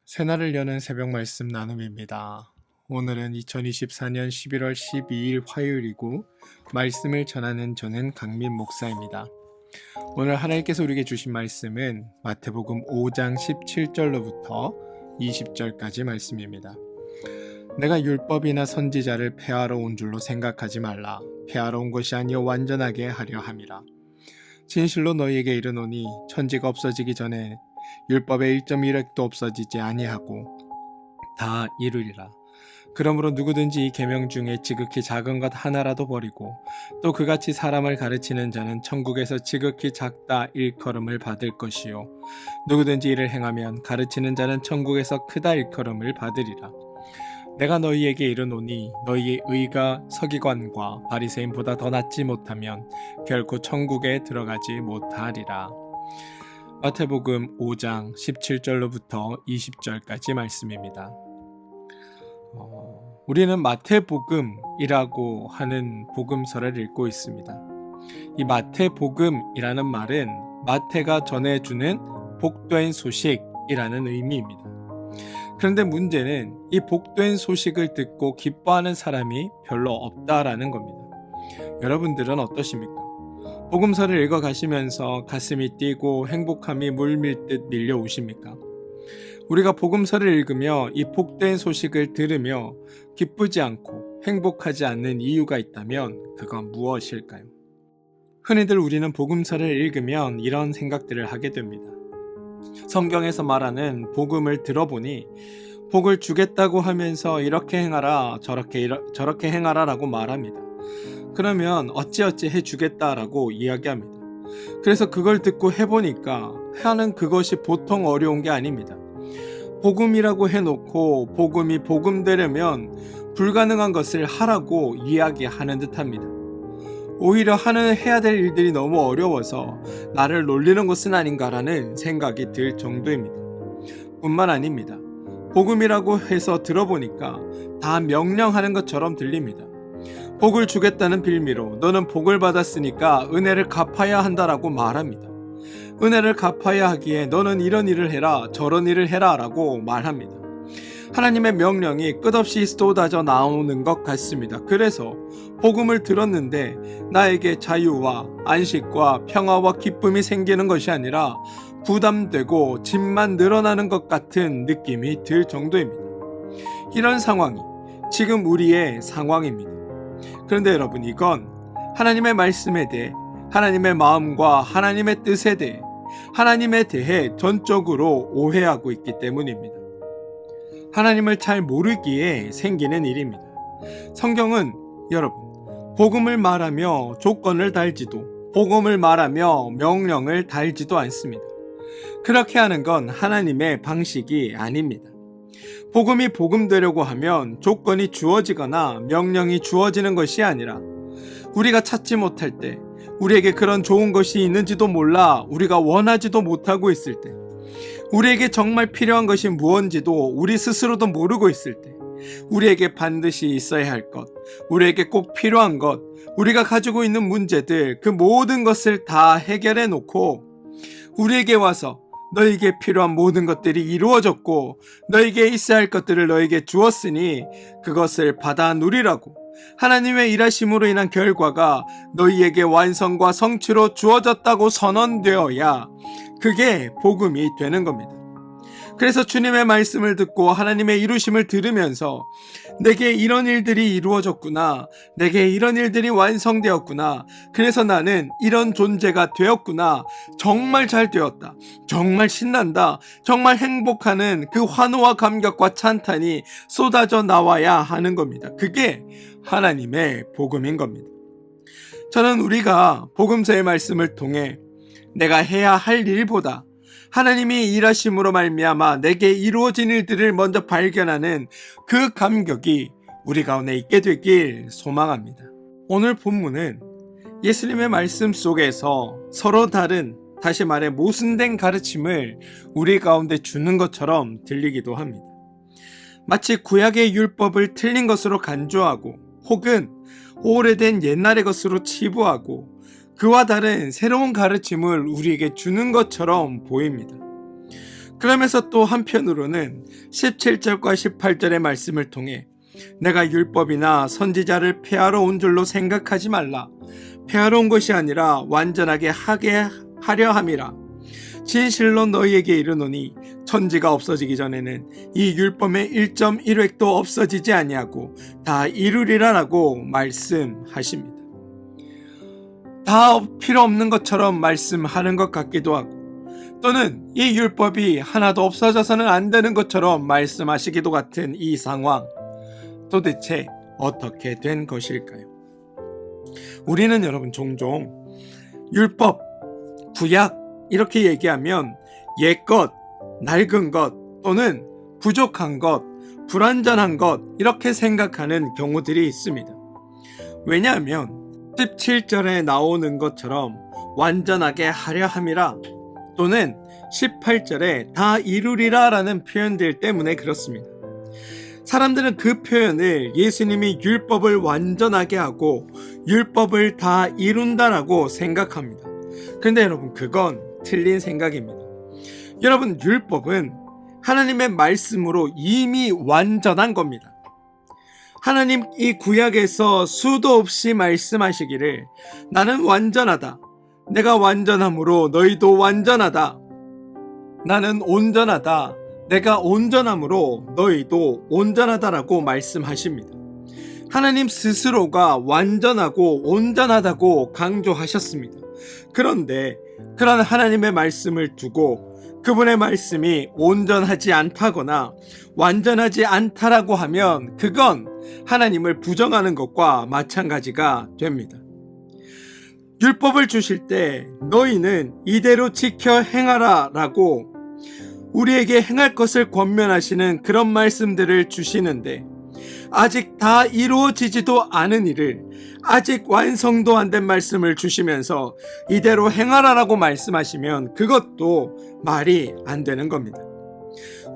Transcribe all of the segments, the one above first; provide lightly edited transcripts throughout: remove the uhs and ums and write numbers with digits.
새날을 여는 새벽 말씀 나눔입니다. 오늘은 2024년 11월 12일 화요일이고 말씀을 전하는 저는 강민 목사입니다. 오늘 하나님께서 우리에게 주신 말씀은 마태복음 5장 17절로부터 20절까지 말씀입니다. 내가 율법이나 선지자를 폐하러 온 줄로 생각하지 말라. 폐하러 온 것이 아니요 완전하게 하려 함이라. 진실로 너희에게 이르노니 천지가 없어지기 전에 율법의 1.1획도 없어지지 아니하고 다 이루리라. 그러므로 누구든지 이 계명 중에 지극히 작은 것 하나라도 버리고 또 그같이 사람을 가르치는 자는 천국에서 지극히 작다 일컬음을 받을 것이요 누구든지 이를 행하면 가르치는 자는 천국에서 크다 일컬음을 받으리라. 내가 너희에게 이르노니 너희의 의가 서기관과 바리새인보다 더 낫지 못하면 결코 천국에 들어가지 못하리라. 마태복음 5장 17절로부터 20절까지 말씀입니다. 우리는 마태복음이라고 하는 복음서를 읽고 있습니다. 이 마태복음이라는 말은 마태가 전해주는 복된 소식이라는 의미입니다. 그런데 문제는 이 복된 소식을 듣고 기뻐하는 사람이 별로 없다라는 겁니다. 여러분들은 어떠십니까? 복음서를 읽어가시면서 가슴이 뛰고 행복함이 물밀듯 밀려오십니까? 우리가 복음서를 읽으며 이 복된 소식을 들으며 기쁘지 않고 행복하지 않는 이유가 있다면 그건 무엇일까요? 흔히들 우리는 복음서를 읽으면 이런 생각들을 하게 됩니다. 성경에서 말하는 복음을 들어보니 복을 주겠다고 하면서 이렇게 행하라 저렇게 행하라 라고 말합니다. 그러면 어찌어찌 해주겠다라고 이야기합니다. 그래서 그걸 듣고 해보니까 하는 그것이 보통 어려운 게 아닙니다. 복음이라고 해놓고 복음이 복음되려면 불가능한 것을 하라고 이야기하는 듯합니다. 오히려 해야 될 일들이 너무 어려워서 나를 놀리는 것은 아닌가라는 생각이 들 정도입니다. 뿐만 아닙니다. 복음이라고 해서 들어보니까 다 명령하는 것처럼 들립니다. 복을 주겠다는 빌미로 너는 복을 받았으니까 은혜를 갚아야 한다라고 말합니다. 은혜를 갚아야 하기에 너는 이런 일을 해라 저런 일을 해라 라고 말합니다. 하나님의 명령이 끝없이 쏟아져 나오는 것 같습니다. 그래서 복음을 들었는데 나에게 자유와 안식과 평화와 기쁨이 생기는 것이 아니라 부담되고 짐만 늘어나는 것 같은 느낌이 들 정도입니다. 이런 상황이 지금 우리의 상황입니다. 그런데 여러분, 이건 하나님의 말씀에 대해 하나님의 마음과 하나님의 뜻에 대해 하나님에 대해 전적으로 오해하고 있기 때문입니다. 하나님을 잘 모르기에 생기는 일입니다. 성경은 여러분, 복음을 말하며 조건을 달지도 복음을 말하며 명령을 달지도 않습니다. 그렇게 하는 건 하나님의 방식이 아닙니다. 복음이 복음되려고 하면 조건이 주어지거나 명령이 주어지는 것이 아니라 우리가 찾지 못할 때, 우리에게 그런 좋은 것이 있는지도 몰라 우리가 원하지도 못하고 있을 때, 우리에게 정말 필요한 것이 무엇인지도 우리 스스로도 모르고 있을 때, 우리에게 반드시 있어야 할 것, 우리에게 꼭 필요한 것, 우리가 가지고 있는 문제들, 그 모든 것을 다 해결해 놓고 우리에게 와서 너에게 필요한 모든 것들이 이루어졌고 너에게 있어야 할 것들을 너에게 주었으니 그것을 받아 누리라고, 하나님의 일하심으로 인한 결과가 너희에게 완성과 성취로 주어졌다고 선언되어야 그게 복음이 되는 겁니다. 그래서 주님의 말씀을 듣고 하나님의 이루심을 들으면서 내게 이런 일들이 이루어졌구나, 내게 이런 일들이 완성되었구나, 그래서 나는 이런 존재가 되었구나, 정말 잘 되었다, 정말 신난다, 정말 행복하는 그 환호와 감격과 찬탄이 쏟아져 나와야 하는 겁니다. 그게 하나님의 복음인 겁니다. 저는 우리가 복음서의 말씀을 통해 내가 해야 할 일보다 하나님이 일하심으로 말미암아 내게 이루어진 일들을 먼저 발견하는 그 감격이 우리 가운데 있게 되길 소망합니다. 오늘 본문은 예수님의 말씀 속에서 서로 다른, 다시 말해 모순된 가르침을 우리 가운데 주는 것처럼 들리기도 합니다. 마치 구약의 율법을 틀린 것으로 간주하고 혹은 오래된 옛날의 것으로 치부하고 그와 다른 새로운 가르침을 우리에게 주는 것처럼 보입니다. 그러면서 또 한편으로는 17절과 18절의 말씀을 통해 내가 율법이나 선지자를 폐하러 온 줄로 생각하지 말라. 폐하러 온 것이 아니라 완전하게 하게 하려 함이라. 진실로 너희에게 이르노니 천지가 없어지기 전에는 이 율법의 1.1획도 없어지지 아니하고 다 이루리라라고 말씀하십니다. 다 필요 없는 것처럼 말씀하는 것 같기도 하고, 또는 이 율법이 하나도 없어져서는 안 되는 것처럼 말씀하시기도 같은 이 상황, 도대체 어떻게 된 것일까요? 우리는 여러분 종종 율법, 구약 이렇게 얘기하면 옛것, 낡은 것 또는 부족한 것, 불완전한 것 이렇게 생각하는 경우들이 있습니다. 왜냐하면 17절에 나오는 것처럼 완전하게 하려 함이라 또는 18절에 다 이루리라 라는 표현들 때문에 그렇습니다. 사람들은 그 표현을 예수님이 율법을 완전하게 하고 율법을 다 이룬다라고 생각합니다. 그런데 여러분, 그건 틀린 생각입니다. 여러분, 율법은 하나님의 말씀으로 이미 완전한 겁니다. 하나님 이 구약에서 수도 없이 말씀하시기를 나는 완전하다. 내가 완전함으로 너희도 완전하다. 나는 온전하다. 내가 온전함으로 너희도 온전하다라고 말씀하십니다. 하나님 스스로가 완전하고 온전하다고 강조하셨습니다. 그런데 그런 하나님의 말씀을 두고 그분의 말씀이 온전하지 않다거나 완전하지 않다라고 하면 그건 하나님을 부정하는 것과 마찬가지가 됩니다. 율법을 주실 때 너희는 이대로 지켜 행하라 라고 우리에게 행할 것을 권면하시는 그런 말씀들을 주시는데, 아직 다 이루어지지도 않은 일을 아직 완성도 안 된 말씀을 주시면서 이대로 행하라라고 말씀하시면 그것도 말이 안 되는 겁니다.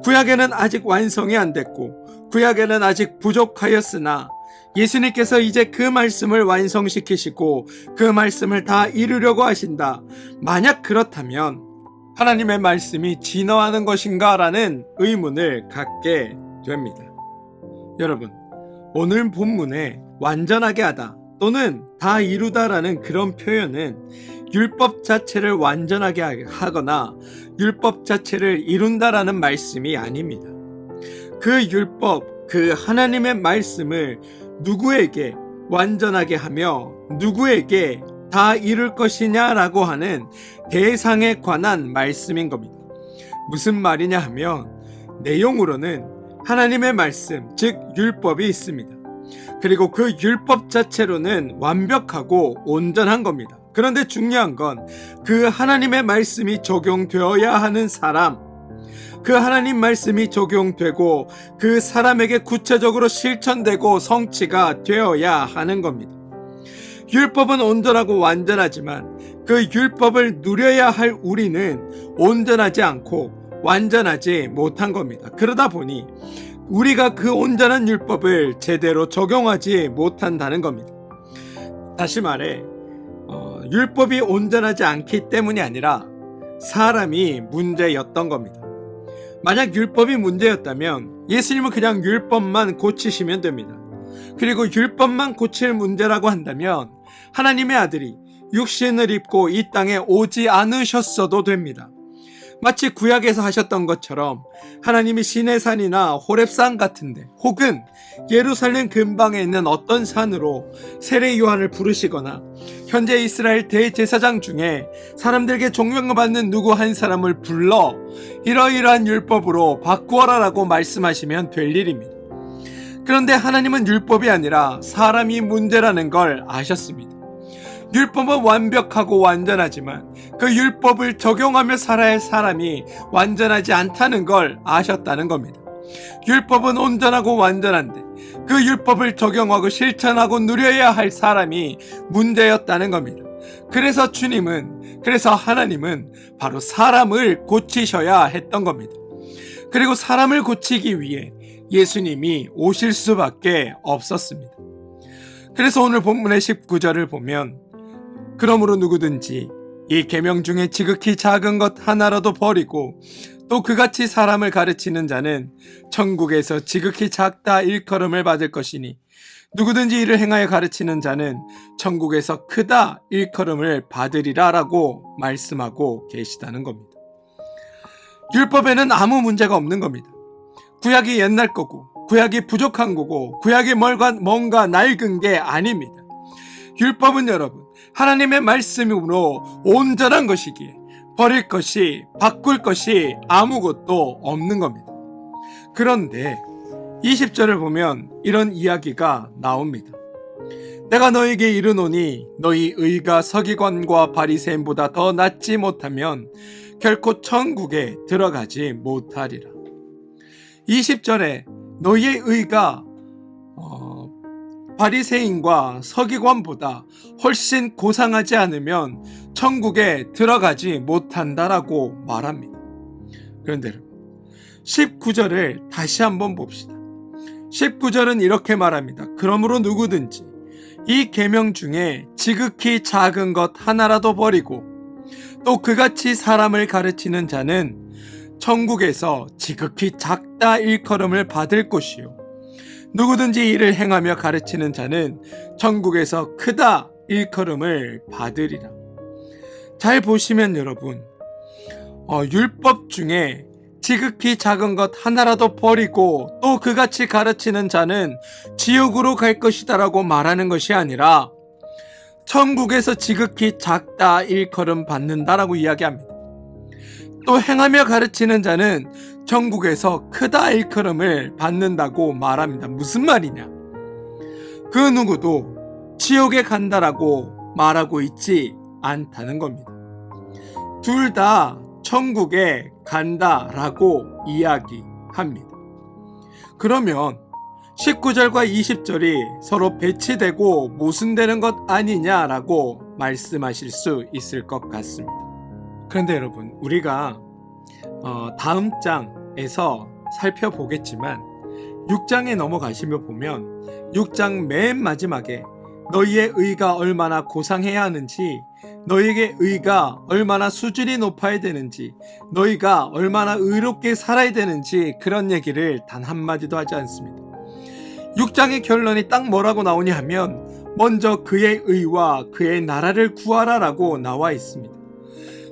구약에는 아직 완성이 안 됐고 구약에는 아직 부족하였으나 예수님께서 이제 그 말씀을 완성시키시고 그 말씀을 다 이루려고 하신다. 만약 그렇다면 하나님의 말씀이 진화하는 것인가 라는 의문을 갖게 됩니다. 여러분, 오늘 본문에 완전하게 하다 또는 다 이루다라는 그런 표현은 율법 자체를 완전하게 하거나 율법 자체를 이룬다라는 말씀이 아닙니다. 그 율법, 그 하나님의 말씀을 누구에게 완전하게 하며 누구에게 다 이룰 것이냐라고 하는 대상에 관한 말씀인 겁니다. 무슨 말이냐 하면 내용으로는 하나님의 말씀, 즉 율법이 있습니다. 그리고 그 율법 자체로는 완벽하고 온전한 겁니다. 그런데 중요한 건 그 하나님의 말씀이 적용되어야 하는 사람, 그 하나님 말씀이 적용되고 그 사람에게 구체적으로 실천되고 성취가 되어야 하는 겁니다. 율법은 온전하고 완전하지만 그 율법을 누려야 할 우리는 온전하지 않고 완전하지 못한 겁니다. 그러다 보니 우리가 그 온전한 율법을 제대로 적용하지 못한다는 겁니다. 다시 말해 율법이 온전하지 않기 때문이 아니라 사람이 문제였던 겁니다. 만약 율법이 문제였다면 예수님은 그냥 율법만 고치시면 됩니다. 그리고 율법만 고칠 문제라고 한다면 하나님의 아들이 육신을 입고 이 땅에 오지 않으셨어도 됩니다. 마치 구약에서 하셨던 것처럼 하나님이 시내산이나 호렙산 같은데 혹은 예루살렘 근방에 있는 어떤 산으로 세례 요한을 부르시거나 현재 이스라엘 대제사장 중에 사람들에게 존경받는 누구 한 사람을 불러 이러이러한 율법으로 바꾸어라라고 말씀하시면 될 일입니다. 그런데 하나님은 율법이 아니라 사람이 문제라는 걸 아셨습니다. 율법은 완벽하고 완전하지만 그 율법을 적용하며 살아야 할 사람이 완전하지 않다는 걸 아셨다는 겁니다. 율법은 온전하고 완전한데 그 율법을 적용하고 실천하고 누려야 할 사람이 문제였다는 겁니다. 그래서 하나님은 바로 사람을 고치셔야 했던 겁니다. 그리고 사람을 고치기 위해 예수님이 오실 수밖에 없었습니다. 그래서 오늘 본문의 19절을 보면 그러므로 누구든지 이 계명 중에 지극히 작은 것 하나라도 버리고 또 그같이 사람을 가르치는 자는 천국에서 지극히 작다 일컬음을 받을 것이니 누구든지 이를 행하여 가르치는 자는 천국에서 크다 일컬음을 받으리라 라고 말씀하고 계시다는 겁니다. 율법에는 아무 문제가 없는 겁니다. 구약이 옛날 거고 구약이 부족한 거고 구약이 뭔가 낡은 게 아닙니다. 율법은 여러분 하나님의 말씀으로 온전한 것이기에 버릴 것이 바꿀 것이 아무것도 없는 겁니다. 그런데 20절을 보면 이런 이야기가 나옵니다. 내가 너에게 이르노니 너희 의가 서기관과 바리새인보다 더 낫지 못하면 결코 천국에 들어가지 못하리라. 20절에 너희의 의가 바리새인과 서기관보다 훨씬 고상하지 않으면 천국에 들어가지 못한다라고 말합니다. 그런데 여러분 19절을 다시 한번 봅시다. 19절은 이렇게 말합니다. 그러므로 누구든지 이 계명 중에 지극히 작은 것 하나라도 버리고 또 그같이 사람을 가르치는 자는 천국에서 지극히 작다 일컬음을 받을 것이요 누구든지 이를 행하며 가르치는 자는 천국에서 크다 일컬음을 받으리라. 잘 보시면 여러분 율법 중에 지극히 작은 것 하나라도 버리고 또 그같이 가르치는 자는 지옥으로 갈 것이다 라고 말하는 것이 아니라 천국에서 지극히 작다 일컬음 받는다라고 이야기합니다. 또 행하며 가르치는 자는 천국에서 크다 일컬음을 받는다고 말합니다. 무슨 말이냐? 그 누구도 지옥에 간다라고 말하고 있지 않다는 겁니다. 둘 다 천국에 간다라고 이야기합니다. 그러면 19절과 20절이 서로 배치되고 모순되는 것 아니냐라고 말씀하실 수 있을 것 같습니다. 그런데 여러분 우리가 다음 장에서 살펴보겠지만 6장에 넘어가시며 보면 6장 맨 마지막에 너희의 의가 얼마나 고상해야 하는지 너희에게 의가 얼마나 수준이 높아야 되는지 너희가 얼마나 의롭게 살아야 되는지 그런 얘기를 단 한마디도 하지 않습니다. 6장의 결론이 딱 뭐라고 나오냐 하면 먼저 그의 의와 그의 나라를 구하라라고 나와 있습니다.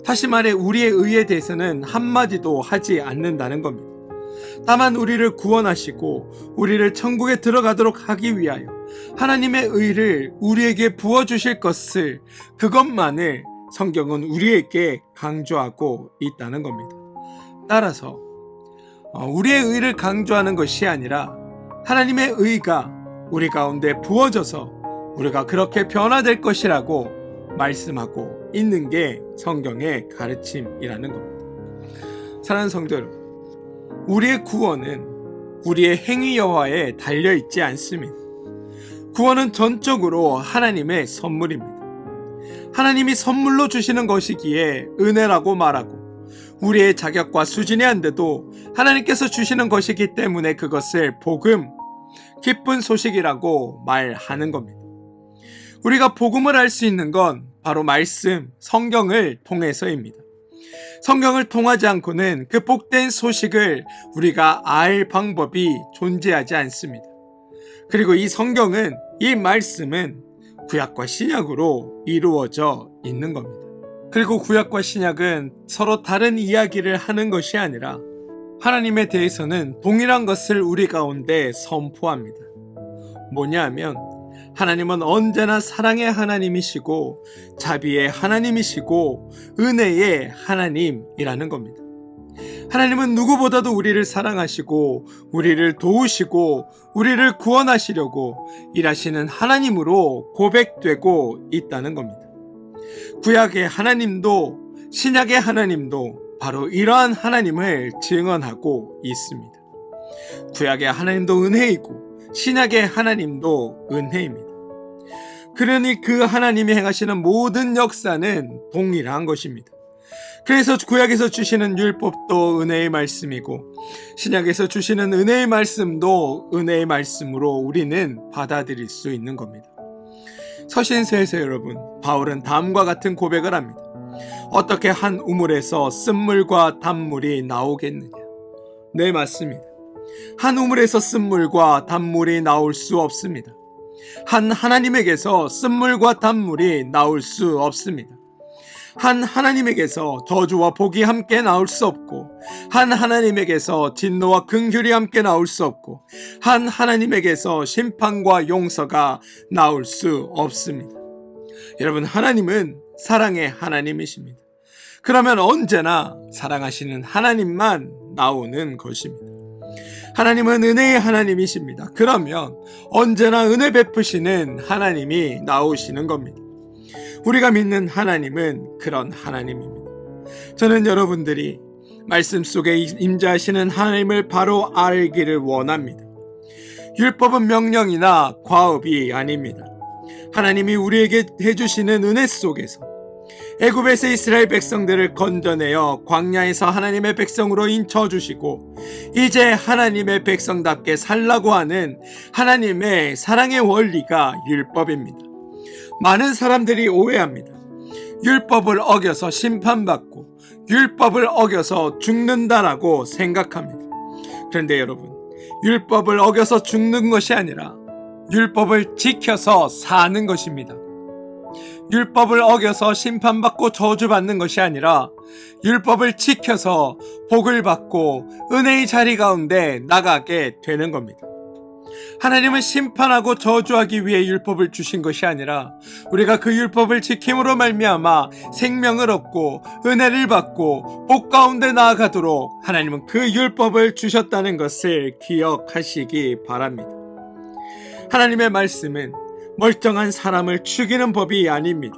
다시 말해 우리의 의에 대해서는 한마디도 하지 않는다는 겁니다. 다만 우리를 구원하시고 우리를 천국에 들어가도록 하기 위하여 하나님의 의를 우리에게 부어주실 것을 그것만을 성경은 우리에게 강조하고 있다는 겁니다. 따라서 우리의 의를 강조하는 것이 아니라 하나님의 의가 우리 가운데 부어져서 우리가 그렇게 변화될 것이라고 말씀하고 있는 게 성경의 가르침이라는 겁니다. 사랑하는 성도 여러분, 우리의 구원은 우리의 행위 여하에 달려있지 않습니다. 구원은 전적으로 하나님의 선물입니다. 하나님이 선물로 주시는 것이기에 은혜라고 말하고 우리의 자격과 수준이 안 돼도 하나님께서 주시는 것이기 때문에 그것을 복음, 기쁜 소식이라고 말하는 겁니다. 우리가 복음을 알 수 있는 건 바로 말씀, 성경을 통해서입니다. 성경을 통하지 않고는 그 복된 소식을 우리가 알 방법이 존재하지 않습니다. 그리고 이 성경은, 이 말씀은 구약과 신약으로 이루어져 있는 겁니다. 그리고 구약과 신약은 서로 다른 이야기를 하는 것이 아니라 하나님에 대해서는 동일한 것을 우리 가운데 선포합니다. 뭐냐 하면 하나님은 언제나 사랑의 하나님이시고 자비의 하나님이시고 은혜의 하나님이라는 겁니다. 하나님은 누구보다도 우리를 사랑하시고 우리를 도우시고 우리를 구원하시려고 일하시는 하나님으로 고백되고 있다는 겁니다. 구약의 하나님도 신약의 하나님도 바로 이러한 하나님을 증언하고 있습니다. 구약의 하나님도 은혜이고 신약의 하나님도 은혜입니다. 그러니 그 하나님이 행하시는 모든 역사는 동일한 것입니다. 그래서 구약에서 주시는 율법도 은혜의 말씀이고 신약에서 주시는 은혜의 말씀도 은혜의 말씀으로 우리는 받아들일 수 있는 겁니다. 서신서에서 여러분, 바울은 다음과 같은 고백을 합니다. 어떻게 한 우물에서 쓴물과 단물이 나오겠느냐? 네, 맞습니다. 한 우물에서 쓴물과 단물이 나올 수 없습니다. 한 하나님에게서 쓴물과 단물이 나올 수 없습니다. 한 하나님에게서 저주와 복이 함께 나올 수 없고, 한 하나님에게서 진노와 긍휼이 함께 나올 수 없고, 한 하나님에게서 심판과 용서가 나올 수 없습니다. 여러분, 하나님은 사랑의 하나님이십니다. 그러면 언제나 사랑하시는 하나님만 나오는 것입니다. 하나님은 은혜의 하나님이십니다. 그러면 언제나 은혜 베푸시는 하나님이 나오시는 겁니다. 우리가 믿는 하나님은 그런 하나님입니다. 저는 여러분들이 말씀 속에 임재하시는 하나님을 바로 알기를 원합니다. 율법은 명령이나 과업이 아닙니다. 하나님이 우리에게 해주시는 은혜 속에서 애굽에서 이스라엘 백성들을 건져내어 광야에서 하나님의 백성으로 인쳐주시고 이제 하나님의 백성답게 살라고 하는 하나님의 사랑의 원리가 율법입니다. 많은 사람들이 오해합니다. 율법을 어겨서 심판받고 율법을 어겨서 죽는다라고 생각합니다. 그런데 여러분, 율법을 어겨서 죽는 것이 아니라 율법을 지켜서 사는 것입니다. 율법을 어겨서 심판받고 저주받는 것이 아니라 율법을 지켜서 복을 받고 은혜의 자리 가운데 나가게 되는 겁니다. 하나님은 심판하고 저주하기 위해 율법을 주신 것이 아니라 우리가 그 율법을 지킴으로 말미암아 생명을 얻고 은혜를 받고 복 가운데 나아가도록 하나님은 그 율법을 주셨다는 것을 기억하시기 바랍니다. 하나님의 말씀은 멀쩡한 사람을 죽이는 법이 아닙니다.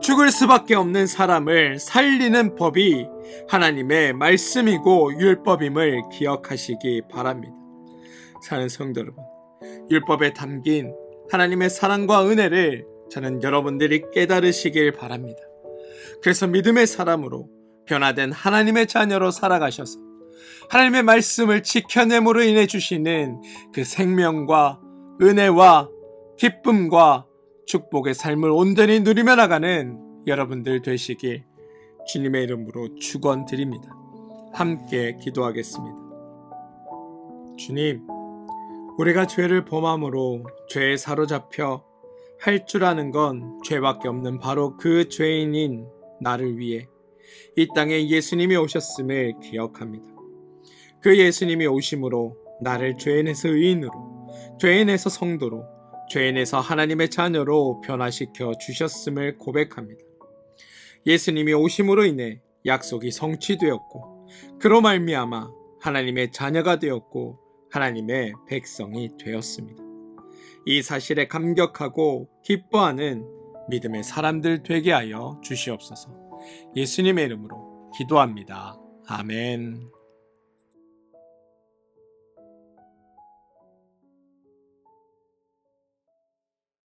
죽을 수밖에 없는 사람을 살리는 법이 하나님의 말씀이고 율법임을 기억하시기 바랍니다. 사는 성도 여러분, 율법에 담긴 하나님의 사랑과 은혜를 저는 여러분들이 깨달으시길 바랍니다. 그래서 믿음의 사람으로 변화된 하나님의 자녀로 살아가셔서 하나님의 말씀을 지켜냄으로 인해 주시는 그 생명과 은혜와 기쁨과 축복의 삶을 온전히 누리며 나가는 여러분들 되시길 주님의 이름으로 축원드립니다. 함께 기도하겠습니다. 주님, 우리가 죄를 범함으로 죄에 사로잡혀 할 줄 아는 건 죄밖에 없는 바로 그 죄인인 나를 위해 이 땅에 예수님이 오셨음을 기억합니다. 그 예수님이 오심으로 나를 죄인에서 의인으로, 죄인에서 성도로, 죄인에서 하나님의 자녀로 변화시켜 주셨음을 고백합니다. 예수님이 오심으로 인해 약속이 성취되었고 그로 말미암아 하나님의 자녀가 되었고 하나님의 백성이 되었습니다. 이 사실에 감격하고 기뻐하는 믿음의 사람들 되게 하여 주시옵소서. 예수님의 이름으로 기도합니다. 아멘.